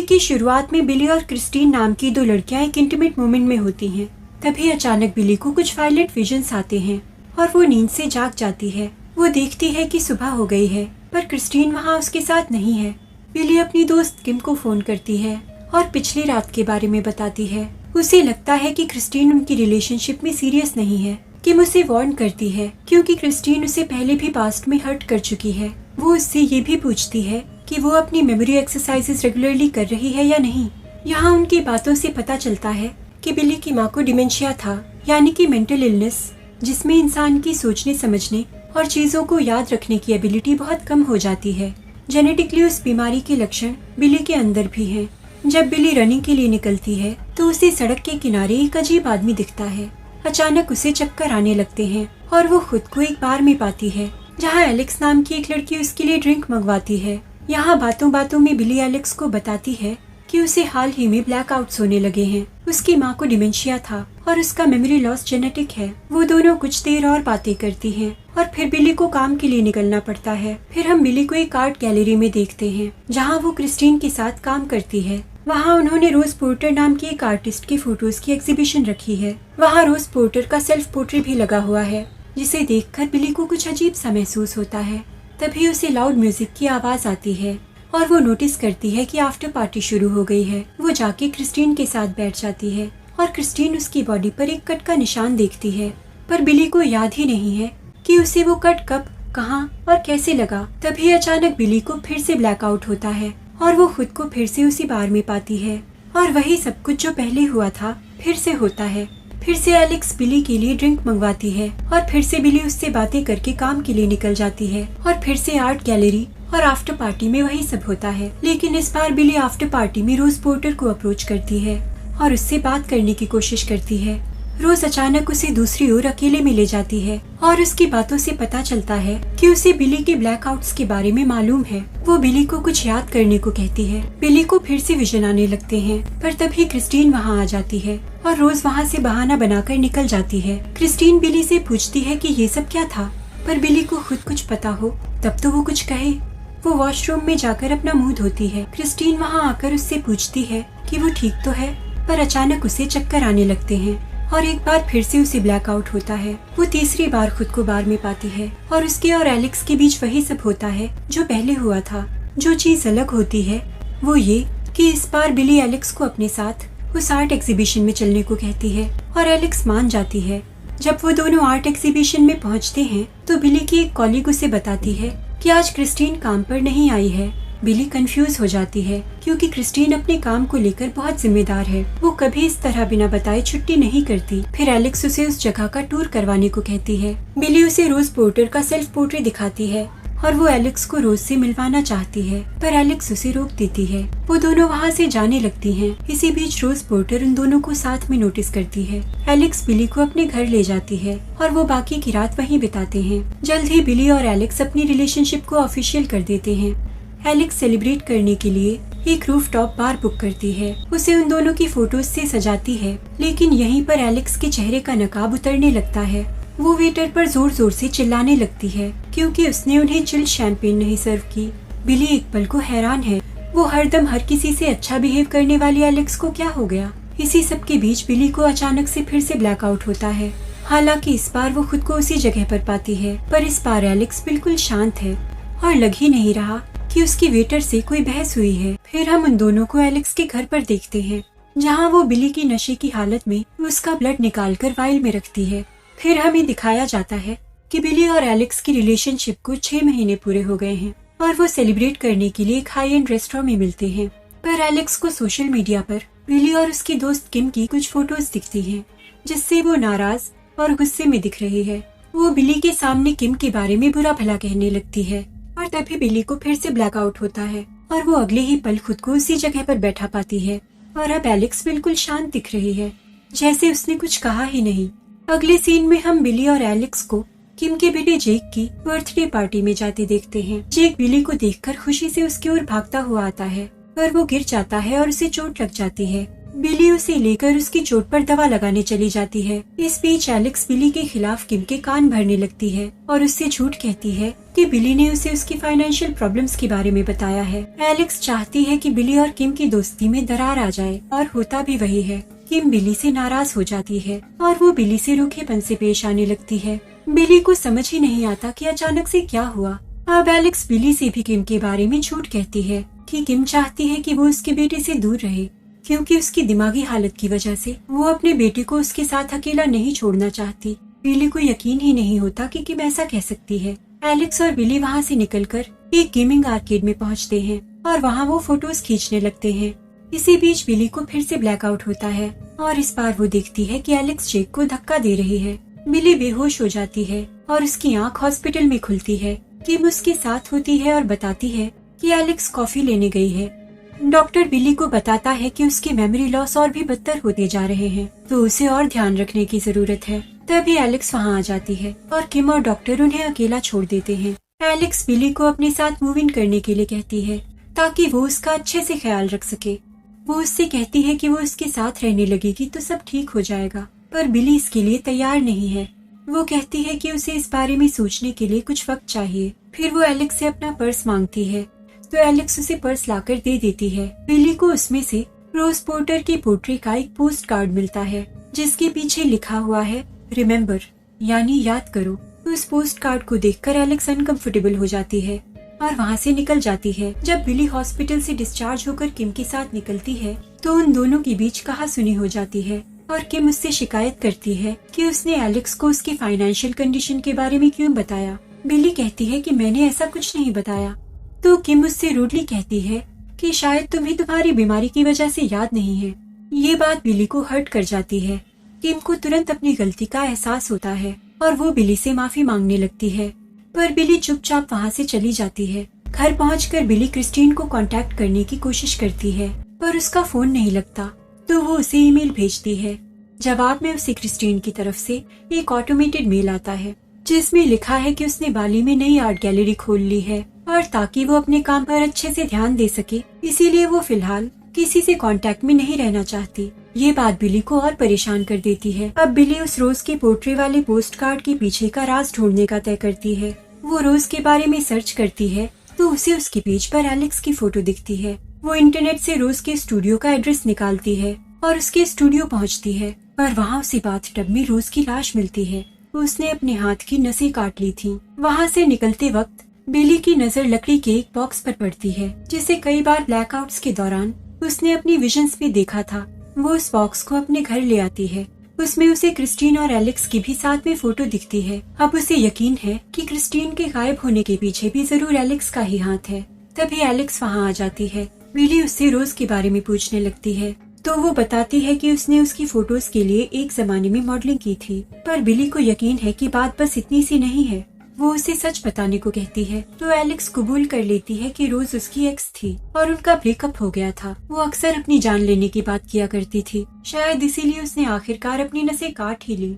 की शुरुआत में बिली और क्रिस्टीन नाम की दो लड़कियां एक इंटीमेट मोमेंट में होती हैं। तभी अचानक बिली को कुछ वायलेंट विजन्स आते हैं और वो नींद से जाग जाती है। वो देखती है कि सुबह हो गई है, पर क्रिस्टीन वहाँ उसके साथ नहीं है। बिली अपनी दोस्त किम को फोन करती है और पिछली रात के बारे में बताती है। उसे लगता है कि क्रिस्टीन उनकी रिलेशनशिप में सीरियस नहीं है। किम उसे वार्न करती है क्योंकि क्रिस्टीन उसे पहले भी पास्ट में हर्ट कर चुकी है। वो उससे ये भी पूछती है कि वो अपनी मेमोरी एक्सरसाइजेस रेगुलरली कर रही है या नहीं। यहाँ उनकी बातों से पता चलता है कि बिली की माँ को डिमेंशिया था, यानी कि मेंटल इलनेस, जिसमें इंसान की सोचने समझने और चीजों को याद रखने की एबिलिटी बहुत कम हो जाती है। जेनेटिकली उस बीमारी के लक्षण बिली के अंदर भी हैं। जब बिली रनिंग के लिए निकलती है तो उसे सड़क के किनारे एक अजीब आदमी दिखता है। अचानक उसे चक्कर आने लगते हैं और वो खुद को एक बार में पाती है जहाँ एलेक्स नाम की एक लड़की उसके लिए ड्रिंक मंगवाती है। यहाँ बातों बातों में बिली एलेक्स को बताती है कि उसे हाल ही में ब्लैकआउट्स होने लगे हैं। उसकी माँ को डिमेंशिया था और उसका मेमोरी लॉस जेनेटिक है। वो दोनों कुछ देर और बातें करती हैं और फिर बिली को काम के लिए निकलना पड़ता है। फिर हम बिली को एक आर्ट गैलरी में देखते हैं जहाँ वो क्रिस्टीन के साथ काम करती है। वहाँ उन्होंने रोज पोर्टर नाम की एक आर्टिस्ट की फोटोज की एग्जीबिशन रखी है। वहाँ रोज पोर्टर का सेल्फ पोर्ट्रेट भी लगा हुआ है, जिसे देखकर बिली को कुछ अजीब सा महसूस होता है। तभी उसे लाउड म्यूजिक की आवाज आती है और वो नोटिस करती है कि आफ्टर पार्टी शुरू हो गई है। वो जाके क्रिस्टीन के साथ बैठ जाती है और क्रिस्टीन उसकी बॉडी पर एक कट का निशान देखती है, पर बिली को याद ही नहीं है कि उसे वो कट कब, कहाँ और कैसे लगा। तभी अचानक बिली को फिर से ब्लैकआउट होता है और वो खुद को फिर से उसी बार में पाती है और वही सब कुछ जो पहले हुआ था फिर से होता है। फिर से एलेक्स बिली के लिए ड्रिंक मंगवाती है और फिर से बिली उससे बातें करके काम के लिए निकल जाती है और फिर से आर्ट गैलरी और आफ्टर पार्टी में वही सब होता है। लेकिन इस बार बिली आफ्टर पार्टी में रोज पोर्टर को अप्रोच करती है और उससे बात करने की कोशिश करती है। रोज अचानक उसे दूसरी ओर अकेले में ले जाती है और उसकी बातों से पता चलता है कि उसे बिली के ब्लैकआउट्स के बारे में मालूम है। वो बिली को कुछ याद करने को कहती है। बिली को फिर से विजन आने लगते हैं, पर तभी क्रिस्टीन वहाँ आ जाती है और रोज वहाँ से बहाना बनाकर निकल जाती है। क्रिस्टीन बिली से पूछती है कि ये सब क्या था, पर बिली को खुद कुछ पता हो तब तो वो कुछ कहे। वो वॉशरूम में जाकर अपना मुंह धोती है। क्रिस्टीन वहाँ आकर उससे पूछती है कि वो ठीक तो है, पर अचानक उसे चक्कर आने लगते हैं और एक बार फिर से उसे ब्लैकआउट होता है। वो तीसरी बार खुद को बार में पाती है और उसके और एलेक्स के बीच वही सब होता है जो पहले हुआ था। जो चीज अलग होती है वो ये कि इस बार बिली एलेक्स को अपने साथ उस आर्ट एग्जीबिशन में चलने को कहती है और एलेक्स मान जाती है। जब वो दोनों आर्ट एग्जीबिशन में पहुंचते हैं तो बिली की एक कॉलीग उसे बताती है कि आज क्रिस्टीन काम पर नहीं आई है। बिली कंफ्यूज हो जाती है क्योंकि क्रिस्टीन अपने काम को लेकर बहुत जिम्मेदार है। वो कभी इस तरह बिना बताए छुट्टी नहीं करती। फिर एलेक्स उसे उस जगह का टूर करवाने को कहती है। बिली उसे रोज पोर्टर का सेल्फ पोर्ट्रेट दिखाती है और वो एलेक्स को रोज से मिलवाना चाहती है, पर एलेक्स उसे रोक देती है। वो दोनों वहाँ से जाने लगती हैं। इसी बीच रोज पोर्टर उन दोनों को साथ में नोटिस करती है। एलेक्स बिली को अपने घर ले जाती है और वो बाकी की रात वहीं बिताते हैं। जल्द ही बिली और एलेक्स अपनी रिलेशनशिप को ऑफिशियल कर देते हैं। एलेक्स सेलिब्रेट करने के लिए एक रूफटॉप बार बुक करती है। उसे उन दोनों की फोटोज से सजाती है, लेकिन यहीं पर एलेक्स के चेहरे का नकाब उतरने लगता है। वो वेटर पर जोर जोर से चिल्लाने लगती है क्योंकि उसने उन्हें चिल्ड शैंपेन नहीं सर्व की। बिली एक पल को हैरान है। वो हरदम हर किसी से अच्छा बिहेव करने वाली एलेक्स को क्या हो गया। इसी सब के बीच बिली को अचानक से फिर से ब्लैकआउट होता है। हालांकि इस बार वो खुद को उसी जगह पर पाती है, पर इस बार एलेक्स बिल्कुल शांत है और लग ही नहीं रहा कि उसकी वेटर से कोई बहस हुई है। फिर हम उन दोनों को एलेक्स के घर पर देखते हैं, जहां वो बिली की नशे की हालत में उसका ब्लड निकालकर वाइल में रखती है। फिर हमें दिखाया जाता है कि बिली और एलेक्स की रिलेशनशिप को 6 महीने पूरे हो गए हैं और वो सेलिब्रेट करने के लिए एक हाई एंड रेस्टोरेंट में मिलते हैं। पर एलेक्स को सोशल मीडिया पर बिली और उसकी दोस्त किम की कुछ फोटोज दिखती हैं, जिससे वो नाराज और गुस्से में दिख रही है। वो बिली के सामने किम के बारे में बुरा भला कहने लगती है और तभी बिली को फिर से ब्लैकआउट होता है और वो अगले ही पल खुद को उसी जगह पर बैठा पाती है और अब एलेक्स बिल्कुल शांत दिख रही है, जैसे उसने कुछ कहा ही नहीं। अगले सीन में हम बिली और एलेक्स को किम के बेटे जेक की बर्थडे पार्टी में जाते देखते हैं। जेक बिली को देखकर खुशी से उसकी ओर भागता हुआ आता है, पर वो गिर जाता है और उसे चोट लग जाती है। बिली उसे लेकर उसकी चोट पर दवा लगाने चली जाती है। इस बीच एलेक्स बिली के खिलाफ किम के कान भरने लगती है और उससे झूठ कहती है कि बिली ने उसे उसकी फाइनेंशियल प्रॉब्लम्स के बारे में बताया है। एलेक्स चाहती है कि बिली और किम की दोस्ती में दरार आ जाए और होता भी वही है। किम बिली से नाराज हो जाती है और वो बिली से रूखेपन से पेश आने लगती है। बिली को समझ ही नहीं आता कि अचानक से क्या हुआ। अब एलेक्स बिली से भी किम के बारे में झूठ कहती है कि किम चाहती है कि वो उसके बेटे से दूर रहे, क्योंकि उसकी दिमागी हालत की वजह से वो अपने बेटे को उसके साथ अकेला नहीं छोड़ना चाहती। बिली को यकीन ही नहीं होता कि किम ऐसा कह सकती है। एलेक्स और बिली वहाँ से निकलकर एक गेमिंग आर्केड में पहुँचते हैं और वहाँ वो फोटोज खींचने लगते हैं। इसी बीच बिली को फिर से ब्लैकआउट होता है और इस बार वो देखती है कि एलेक्स जेक को धक्का दे रही है। बिली बेहोश हो जाती है और उसकी आंख हॉस्पिटल में खुलती है। किम उसके साथ होती है और बताती है कि एलेक्स कॉफी लेने गई है। डॉक्टर बिली को बताता है कि उसके मेमोरी लॉस और भी बदतर होते जा रहे हैं, तो उसे और ध्यान रखने की जरूरत है। तभी एलेक्स वहाँ आ जाती है और किम और डॉक्टर उन्हें अकेला छोड़ देते हैं। एलेक्स बिली को अपने साथ मूव इन करने के लिए कहती है ताकि वो उसका अच्छे से ख्याल रख सके। वो उससे कहती है कि वो उसके साथ रहने लगेगी तो सब ठीक हो जाएगा, पर बिली इसके लिए तैयार नहीं है। वो कहती है कि उसे इस बारे में सोचने के लिए कुछ वक्त चाहिए। फिर वो एलेक्स से अपना पर्स मांगती है तो एलेक्स उसे पर्स लाकर दे देती है। बिली को उसमें से रोज पोर्टर की पोट्री का एक पोस्ट कार्ड मिलता है जिसके पीछे लिखा हुआ है रिमेम्बर, यानी याद करो। तो उस पोस्ट कार्ड को देखकर एलेक्स अनकंफर्टेबल हो जाती है और वहाँ से निकल जाती है। जब बिली हॉस्पिटल से डिस्चार्ज होकर किम के साथ निकलती है तो उन दोनों के बीच कहासुनी हो जाती है और किम उससे शिकायत करती है कि उसने एलेक्स को उसकी फाइनेंशियल कंडीशन के बारे में क्यों बताया। बिली कहती है कि मैंने ऐसा कुछ नहीं बताया। तो किम उससे रूडली कहती है कि शायद तुम्हें तुम्हारी बीमारी की वजह से याद नहीं है। ये बात बिली को हर्ट कर जाती है। किम को तुरंत अपनी गलती का एहसास होता है और वो बिली से माफी मांगने लगती है, पर बिली चुपचाप वहाँ से चली जाती है। घर पहुंचकर बिली क्रिस्टीन को कांटेक्ट करने की कोशिश करती है, पर उसका फोन नहीं लगता, तो वो उसे ईमेल भेजती है। जवाब में उसे क्रिस्टीन की तरफ से एक ऑटोमेटेड मेल आता है जिसमें लिखा है कि उसने बाली में नई आर्ट गैलरी खोल ली है और ताकि वो अपने काम पर अच्छे से ध्यान दे सके, इसीलिए वो फिलहाल किसी से कांटेक्ट में नहीं रहना चाहती। ये बात बिली को और परेशान कर देती है। अब बिली उस रोज के पोर्ट्री वाले पोस्ट कार्ड के पीछे का राज ढूंढने का तय करती है। वो रोज के बारे में सर्च करती है तो उसे उसके पेज पर एलेक्स की फोटो दिखती है। वो इंटरनेट से रोज के स्टूडियो का एड्रेस निकालती है और उसके स्टूडियो पहुंचती है, पर वहाँ उसे बाथटब में रोज की लाश मिलती है। उसने अपने हाथ की नसें काट ली थी। वहाँ से निकलते वक्त बिली की नजर लकड़ी के एक बॉक्स पर पड़ती है जिसे कई बार ब्लैकआउट्स के दौरान उसने अपनी विजन्स में देखा था। वो उस बॉक्स को अपने घर ले आती है। उसमें उसे क्रिस्टीन और एलेक्स की भी साथ में फोटो दिखती है। अब उसे यकीन है कि क्रिस्टीन के गायब होने के पीछे भी जरूर एलेक्स का ही हाथ है। तभी एलेक्स वहाँ आ जाती है। बिली उससे रोज के बारे में पूछने लगती है तो वो बताती है कि उसने उसकी फोटोज के लिए एक जमाने में मॉडलिंग की थी, पर बिली को यकीन है कि बात बस इतनी सी नहीं है। वो उसे सच बताने को कहती है तो एलेक्स कबूल कर लेती है कि रोज उसकी एक्स थी और उनका ब्रेकअप हो गया था। वो अक्सर अपनी जान लेने की बात किया करती थी, शायद इसीलिए उसने आखिरकार अपनी नसें काट ही ली।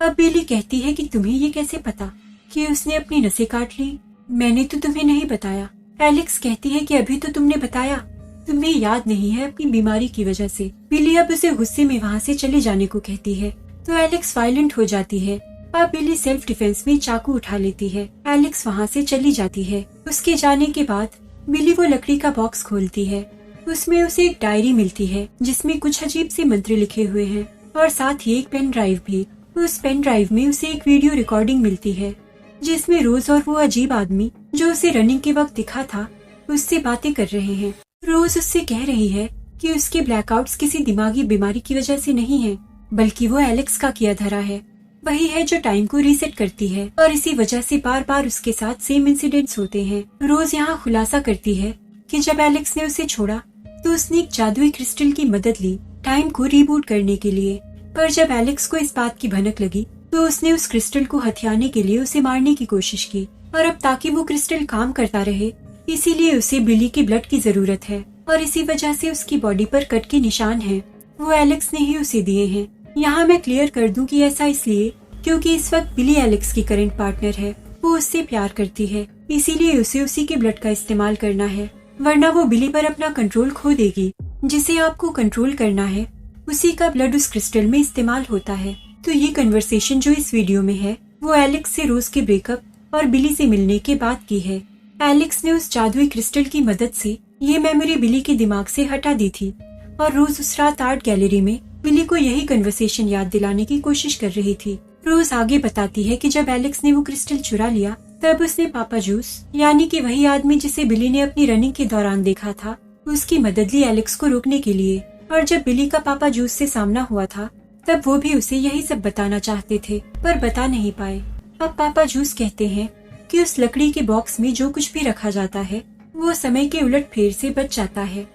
अब बिली कहती है कि तुम्हें ये कैसे पता कि उसने अपनी नसें काट ली? मैंने तो तुम्हें नहीं बताया। एलेक्स कहती है कि अभी तो तुमने बताया, तुम्हें याद नहीं है अपनी बीमारी की वजह से। बिली अब उसे गुस्से में वहाँ से चले जाने को कहती है तो एलेक्स वायलेंट हो जाती है। अब बिली सेल्फ डिफेंस में चाकू उठा लेती है। एलेक्स वहाँ से चली जाती है। उसके जाने के बाद बिली वो लकड़ी का बॉक्स खोलती है। उसमें उसे एक डायरी मिलती है जिसमें कुछ अजीब से मंत्र लिखे हुए हैं और साथ ही एक पेन ड्राइव भी। उस पेन ड्राइव में उसे एक वीडियो रिकॉर्डिंग मिलती है जिसमें रोज और वो अजीब आदमी जो उसे रनिंग के वक्त दिखा था उससे बातें कर रहे हैं। रोज उससे कह रही है कि उसके ब्लैकआउट्स किसी दिमागी बीमारी की वजह से नहीं है, बल्कि वो एलेक्स का किया धरा है। वही है जो टाइम को रीसेट करती है और इसी वजह से बार बार उसके साथ सेम इंसिडेंट्स होते हैं। रोज यहाँ खुलासा करती है कि जब एलेक्स ने उसे छोड़ा तो उसने एक जादुई क्रिस्टल की मदद ली टाइम को रीबूट करने के लिए, पर जब एलेक्स को इस बात की भनक लगी तो उसने उस क्रिस्टल को हथियाने के लिए उसे मारने की कोशिश की। और अब ताकि वो क्रिस्टल काम करता रहे इसीलिए उसे बिली की ब्लड की जरूरत है और इसी वजह से उसकी बॉडी पर कट के निशान हैं। वो एलेक्स ने ही उसे दिए हैं। यहाँ मैं क्लियर कर दूं कि ऐसा इसलिए क्योंकि इस वक्त बिली एलेक्स की करंट पार्टनर है। वो उससे प्यार करती है, इसीलिए उसे उसी के ब्लड का इस्तेमाल करना है, वरना वो बिली पर अपना कंट्रोल खो देगी। जिसे आपको कंट्रोल करना है उसी का ब्लड उस क्रिस्टल में इस्तेमाल होता है। तो ये कन्वर्सेशन जो इस वीडियो में है वो एलेक्स से रोज के ब्रेकअप और बिली से मिलने के बाद की है। एलेक्स ने उस जादुई क्रिस्टल की मदद से ये मेमोरी बिली के दिमाग से हटा दी थी और रोज उस रात आर्ट गैलरी में बिली को यही कन्वर्सेशन याद दिलाने की कोशिश कर रही थी। रोज आगे बताती है कि जब एलेक्स ने वो क्रिस्टल चुरा लिया तब उसने पापा जूस यानी कि वही आदमी जिसे बिली ने अपनी रनिंग के दौरान देखा था उसकी मदद ली एलेक्स को रोकने के लिए। और जब बिली का पापा जूस से सामना हुआ था तब वो भी उसे यही सब बताना चाहते थे पर बता नहीं पाए। अब पापा जूस कहते हैं कि उस लकड़ी के बॉक्स में जो कुछ भी रखा जाता है वो समय के उलट फेर से बच जाता है।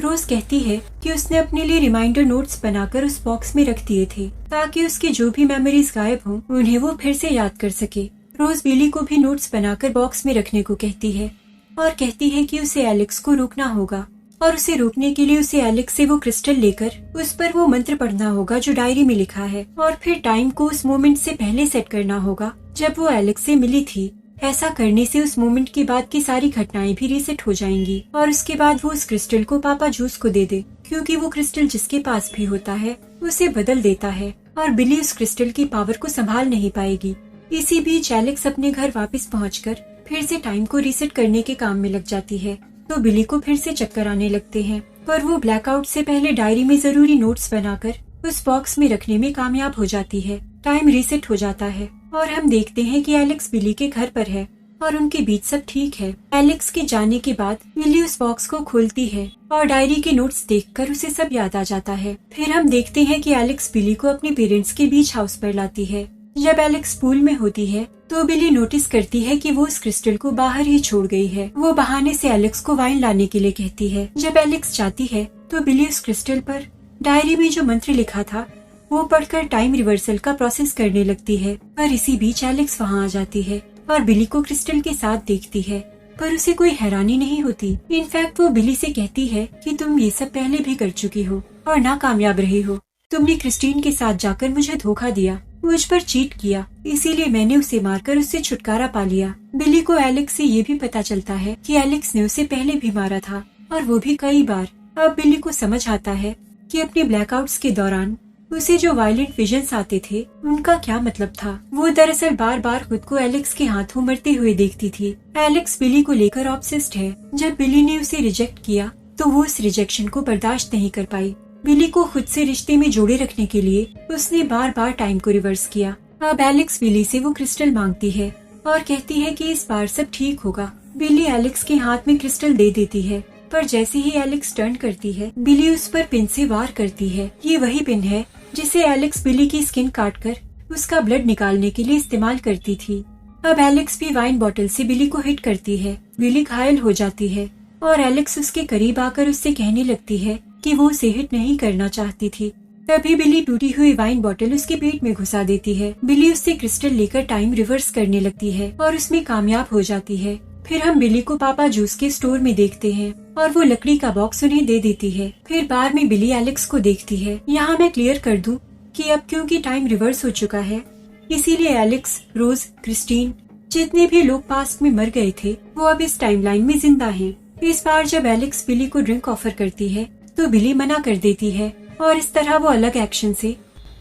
रोज कहती है कि उसने अपने लिए रिमाइंडर नोट्स बनाकर उस बॉक्स में रख दिए थे ताकि उसकी जो भी मेमोरीज गायब हों उन्हें वो फिर से याद कर सके। रोज बिली को भी नोट्स बनाकर बॉक्स में रखने को कहती है और कहती है कि उसे एलेक्स को रोकना होगा और उसे रोकने के लिए उसे एलेक्स से वो क्रिस्टल लेकर उस पर वो मंत्र पढ़ना होगा जो डायरी में लिखा है और फिर टाइम को उस मोमेंट से पहले सेट करना होगा जब वो एलेक्स से मिली थी। ऐसा करने से उस मोमेंट के बाद की सारी घटनाएं भी रीसेट हो जाएंगी और उसके बाद वो उस क्रिस्टल को पापा जूस को दे दे क्योंकि वो क्रिस्टल जिसके पास भी होता है उसे बदल देता है और बिली उस क्रिस्टल की पावर को संभाल नहीं पाएगी। इसी बीच एलेक्स अपने घर वापस पहुंचकर फिर से टाइम को रीसेट करने के काम में लग जाती है तो बिली को फिर से चक्कर आने लगते हैं पर वो ब्लैकआउट से पहले डायरी में जरूरी नोट्स बनाकर उस बॉक्स में रखने में कामयाब हो जाती है। टाइम रीसेट हो जाता है और हम देखते हैं कि एलेक्स बिली के घर पर है और उनके बीच सब ठीक है। एलेक्स के जाने के बाद बिली उस बॉक्स को खोलती है और डायरी के नोट्स देखकर उसे सब याद आ जाता है। फिर हम देखते हैं कि एलेक्स बिली को अपने पेरेंट्स के बीच हाउस पर लाती है। जब एलेक्स स्कूल में होती है तो बिली नोटिस करती है कि वो उस क्रिस्टल को बाहर ही छोड़ गई है। वो बहाने से एलेक्स को वाइन लाने के लिए कहती है। जब एलेक्स जाती है तो बिली उस क्रिस्टल पर डायरी में जो मंत्र लिखा था वो पढ़कर टाइम रिवर्सल का प्रोसेस करने लगती है। पर इसी बीच एलेक्स वहाँ आ जाती है और बिली को क्रिस्टल के साथ देखती है पर उसे कोई हैरानी नहीं होती। इनफैक्ट वो बिली से कहती है कि तुम ये सब पहले भी कर चुकी हो और नाकामयाब रही हो। तुमने क्रिस्टीन के साथ जाकर मुझे धोखा दिया, मुझ पर चीट किया, इसीलिए मैंने उसे मारकर उससे छुटकारा पा लिया। बिली को एलेक्स से ये भी पता चलता है कि एलेक्स ने उसे पहले भी मारा था और वो भी कई बार। अब बिली को समझ आता है कि अपने ब्लैकआउट्स के दौरान उसे जो वायलेंट विजन्स आते थे उनका क्या मतलब था। वो दरअसल बार बार खुद को एलेक्स के हाथों मरते हुए देखती थी। एलेक्स बिली को लेकर ऑब्सेस्ड है। जब बिली ने उसे रिजेक्ट किया तो वो उस रिजेक्शन को बर्दाश्त नहीं कर पाई। बिली को खुद से रिश्ते में जोड़े रखने के लिए उसने बार बार टाइम को रिवर्स किया। अब एलेक्स बिली से वो क्रिस्टल मांगती है और कहती है कि इस बार सब ठीक होगा। बिली एलेक्स के हाथ में क्रिस्टल दे देती है पर जैसे ही एलेक्स टर्न करती है बिली उस पर पिन से वार करती है। ये वही पिन है जिसे एलेक्स बिली की स्किन काटकर उसका ब्लड निकालने के लिए इस्तेमाल करती थी। अब एलेक्स भी वाइन बोतल से बिली को हिट करती है। बिली घायल हो जाती है और एलेक्स उसके करीब आकर उससे कहने लगती है कि वो उसे हिट नहीं करना चाहती थी। तभी बिली टूटी हुई वाइन बोतल उसके पेट में घुसा देती है। बिली उससे क्रिस्टल लेकर टाइम रिवर्स करने लगती है और उसमें कामयाब हो जाती है। फिर हम बिली को पापा जूस के स्टोर में देखते हैं और वो लकड़ी का बॉक्स उन्हें दे देती है। फिर बार में बिली एलेक्स को देखती है। यहाँ मैं क्लियर कर दूं कि अब क्योंकि टाइम रिवर्स हो चुका है इसीलिए एलेक्स, रोज, क्रिस्टीन जितने भी लोग पास्ट में मर गए थे वो अब इस टाइमलाइन में जिंदा हैं। इस बार जब एलेक्स बिली को ड्रिंक ऑफर करती है तो बिली मना कर देती है और इस तरह वो अलग एक्शन से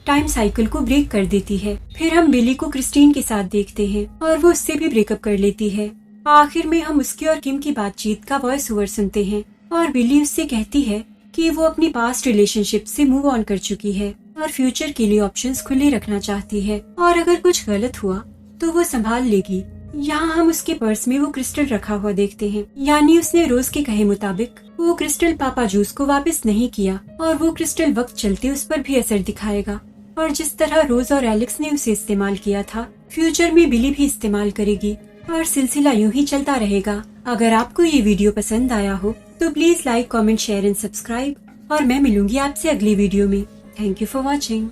टाइम साइकिल को ब्रेक कर देती है। फिर हम बिली को क्रिस्टीन के साथ देखते हैं और वो उससे भी ब्रेकअप कर लेती है। आखिर में हम उसकी और किम की बातचीत का वॉइस ओवर सुनते हैं और बिली उससे कहती है कि वो अपनी पास्ट रिलेशनशिप से मूव ऑन कर चुकी है और फ्यूचर के लिए ऑप्शंस खुले रखना चाहती है और अगर कुछ गलत हुआ तो वो संभाल लेगी। यहाँ हम उसके पर्स में वो क्रिस्टल रखा हुआ देखते हैं, यानी उसने रोज के कहे मुताबिक वो क्रिस्टल पापा जूस को वापस नहीं किया और वो क्रिस्टल वक्त चलते उस पर भी असर दिखाएगा। और जिस तरह रोज और एलेक्स ने उसे इस्तेमाल किया था फ्यूचर में बिली भी इस्तेमाल करेगी और सिलसिला यूं ही चलता रहेगा। अगर आपको ये वीडियो पसंद आया हो तो please like, comment, share and subscribe और मैं मिलूंगी आपसे अगली वीडियो में। Thank you for watching.